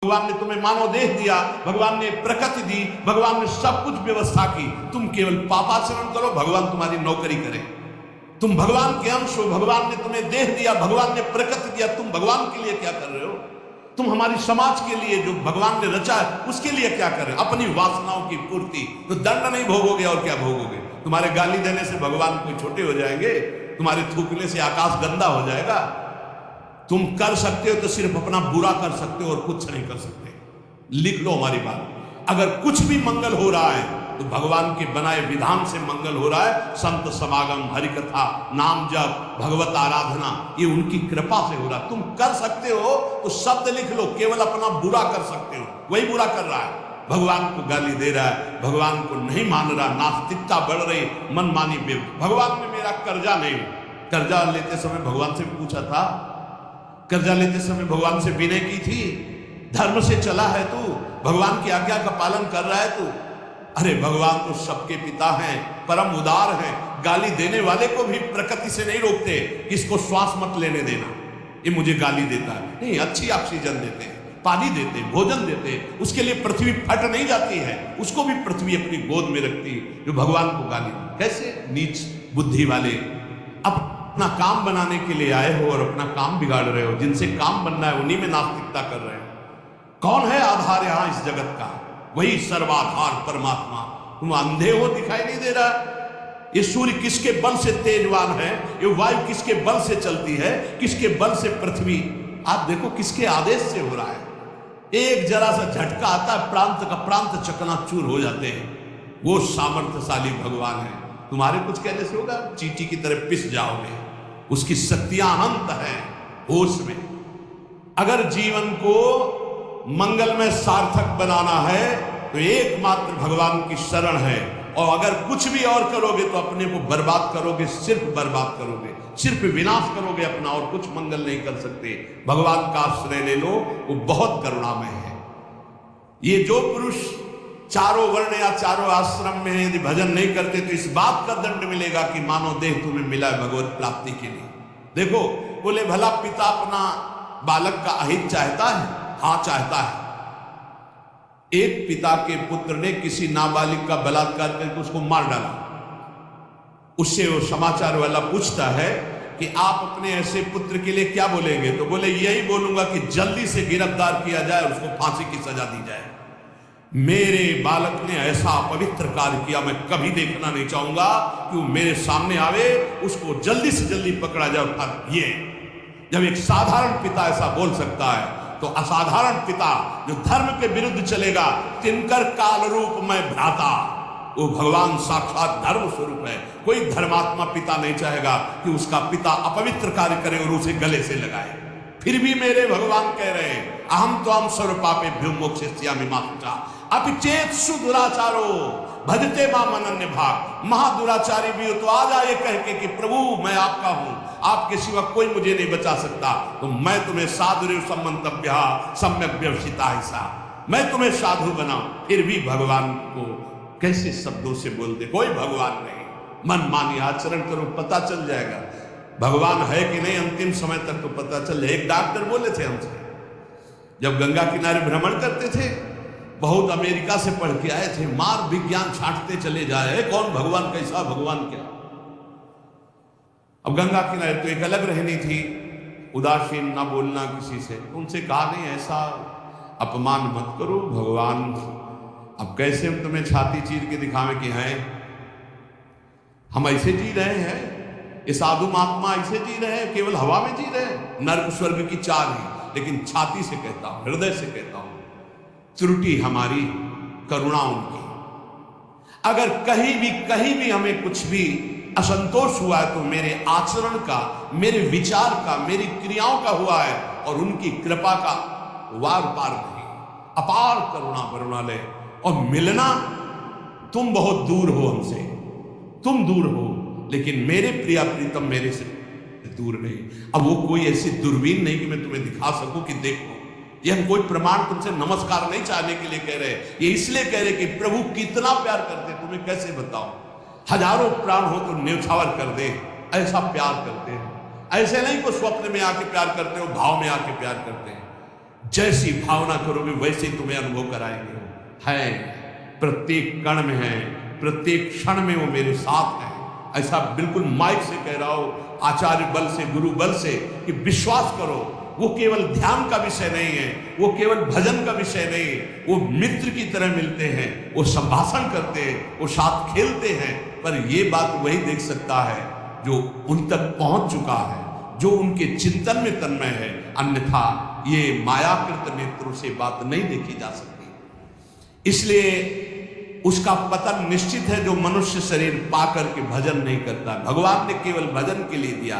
भगवान ने तुम्हें मानव देह दिया, भगवान ने प्रकृति दी, भगवान ने सब कुछ व्यवस्था की। तुम केवल पापाचरण करो, भगवान तुम्हारी नौकरी करे। तुम भगवान के अंश हो, भगवान ने तुम्हें देह दिया, भगवान ने प्रकृति दिया, तुम भगवान के लिए क्या कर रहे हो? तुम हमारी समाज के लिए जो भगवान ने रचा है उसके लिए क्या कर रहे हो? अपनी वासनाओं की पूर्ति। तो दंड नहीं भोगोगे और क्या भोगोगे? तुम्हारे गाली देने से भगवान कोई छोटे हो जाएंगे? तुम्हारे थूकने से आकाश गंदा हो जाएगा? तुम कर सकते हो तो सिर्फ अपना बुरा कर सकते हो और कुछ नहीं कर सकते। लिख लो हमारी बात। अगर कुछ भी मंगल हो रहा है तो भगवान के बनाए विधान से मंगल हो रहा है। संत समागम, हरिकथा, नाम जप, भगवत आराधना, ये उनकी कृपा से हो रहा है। तुम कर सकते हो तो शब्द लिख लो, केवल अपना बुरा कर सकते हो, वही बुरा कर रहा है। भगवान को गाली दे रहा है, भगवान को नहीं मान रहा, नास्तिकता बढ़ रही, मनमानी भगवान ने मेरा कर्जा नहीं। कर्जा लेते समय भगवान से पूछा था? कर्जा लेते समय भगवान से विनय की थी? धर्म से चला है तू? भगवान की आज्ञा का पालन कर रहा है तू? अरे भगवान तो सबके पिता हैं, परम उदार हैं। गाली देने वाले को भी प्रकृति से नहीं रोकते, इसको श्वास मत लेने देना, ये मुझे गाली देता है। नहीं, अच्छी ऑक्सीजन देते हैं, पानी देते हैं, भोजन देते हैं, उसके लिए पृथ्वी फट नहीं जाती है, उसको भी पृथ्वी अपनी गोद में रखती है। जो भगवान को गाली, कैसे नीच बुद्धि वाले अपना काम बनाने के लिए आए हो और अपना काम बिगाड़ रहे हो। जिनसे काम बनना है उन्हीं में नास्तिकता कर रहे हो। कौन है आधार यहां इस जगत का? वही सर्वाधार परमात्मा। तुम अंधे हो, दिखाई नहीं दे रहा? ये सूर्य किसके बल से तेजवान है? ये वायु किसके बल से चलती है? किसके बल से पृथ्वी? आप देखो किसके आदेश से हो रहा है। एक जरा सा झटका आता है, प्रांत का प्रांत चकनाचूर हो जाते हैं। वो सामर्थ्यशाली भगवान है। तुम्हारे कुछ कहने से होगा? चींटी की तरह पिस जाओगे। उसकी शक्तियां अनंत है। होश में अगर जीवन को मंगलमय सार्थक बनाना है तो एकमात्र भगवान की शरण है। और अगर कुछ भी और करोगे तो अपने को बर्बाद करोगे, सिर्फ बर्बाद करोगे, सिर्फ विनाश करोगे अपना, और कुछ मंगल नहीं कर सकते। भगवान का आश्रय ले लो, वो बहुत करुणामय है। ये जो पुरुष चारों वर्ण या चारों आश्रम में यदि भजन नहीं करते तो इस बात का दंड मिलेगा कि मानव देह तुम्हें मिला है भगवत प्राप्ति के लिए। देखो, बोले भला पिता अपना बालक का अहित चाहता है? हाँ, चाहता है। एक पिता के पुत्र ने किसी नाबालिग का बलात्कार करके उसको मार डाला। उससे वो समाचार वाला पूछता है कि आप अपने ऐसे पुत्र के लिए क्या बोलेंगे? तो बोले यही बोलूंगा कि जल्दी से गिरफ्तार किया जाए और उसको फांसी की सजा दी जाए। मेरे बालक ने ऐसा अपवित्र कार्य किया, मैं कभी देखना नहीं चाहूंगा कि वो मेरे सामने आवे, उसको जल्दी से जल्दी पकड़ा जाए। ये जब एक साधारण पिता ऐसा बोल सकता है तो असाधारण पिता जो धर्म के विरुद्ध चलेगा, तिनकर काल रूप में भ्राता, वो भगवान साक्षात धर्म स्वरूप है। कोई धर्मात्मा पिता नहीं चाहेगा कि उसका पिता अपवित्र कार्य करे और उसे गले से लगाए। फिर भी मेरे भगवान कह रहे हैं, अहम तो हम सर्वपापेभ्यो मोक्षयिष्यामि मा शुचा अपिचेत सुदुराचारो भजते माम अनन्य भाग। महादुराचारी भी हो तो आ जाए कह के कि प्रभु मैं आपका हूं, आपके सिवा कोई मुझे नहीं बचा सकता, तो मैं तुम्हें साधु सम्मंतव्य सम्यक व्यवसिता ऐसा, मैं तुम्हें साधु बनाऊं। फिर भी भगवान को कैसे शब्दों से बोलते? कोई भगवान नहीं। मन मानी आचरण करो, पता चल जाएगा भगवान है कि नहीं। अंतिम समय तक तो पता चल। एक डॉक्टर बोले थे हमसे, जब गंगा किनारे भ्रमण करते थे, बहुत अमेरिका से पढ़ के आए थे, मार विज्ञान छांटते चले जाए, कौन भगवान, कैसा भगवान, क्या। अब गंगा किनारे तो एक अलग रहनी थी, उदासीन, ना बोलना किसी से। उनसे कहा नहीं, ऐसा अपमान मत करो, भगवान अब कैसे हम तुम्हें छाती चीर के दिखावें कि हैं हम ऐसे जी रहे हैं, ये साधु महात्मा ऐसे जी रहे हैं, केवल हवा में जी रहे हैं। नर्क स्वर्ग की चाल है, लेकिन छाती से कहता हूं, हृदय से कहता हूं, त्रुटि हमारी, करुणा उनकी। अगर कहीं भी हमें कुछ भी असंतोष हुआ है तो मेरे आचरण का, मेरे विचार का, मेरी क्रियाओं का हुआ है, और उनकी कृपा का वार पार नहीं, अपार करुणा करुणालय। और मिलना, तुम बहुत दूर हो हमसे, तुम दूर हो, लेकिन मेरे प्रिया प्रीतम मेरे से दूर नहीं। अब वो कोई ऐसी दूरबीन नहीं कि मैं तुम्हें दिखा सकूं कि देखो। ये हम कोई प्रमाण तुमसे नमस्कार नहीं चाहने के लिए कह रहे, ये इसलिए कह रहे कि प्रभु कितना प्यार करते, तुम्हें कैसे बताओ। हजारों प्राण हो तो न्यौछावर कर दे, ऐसा प्यार करते हैं। ऐसे नहीं को स्वप्न में आके प्यार करते हो, भाव में आके प्यार करते हैं। जैसी भावना करोगे वैसे ही तुम्हें अनुभव कराएंगे। है, प्रत्येक कण में है, प्रत्येक क्षण में वो मेरे साथ है। ऐसा बिल्कुल माइक से कह रहा हो, आचार्य बल से, गुरु बल से, कि विश्वास करो वो केवल ध्यान का विषय नहीं है, वो केवल भजन का विषय नहीं है। वो मित्र की तरह मिलते हैं, वो संभाषण करते हैं, वो साथ खेलते हैं। पर ये बात वही देख सकता है जो उन तक पहुंच चुका है, जो उनके चिंतन में तन्मय है। अन्यथा ये मायाकृत नेत्रों से बात नहीं देखी जा सकती। इसलिए उसका पतन निश्चित है जो मनुष्य शरीर पा करके भजन नहीं करता। भगवान ने केवल भजन के लिए दिया।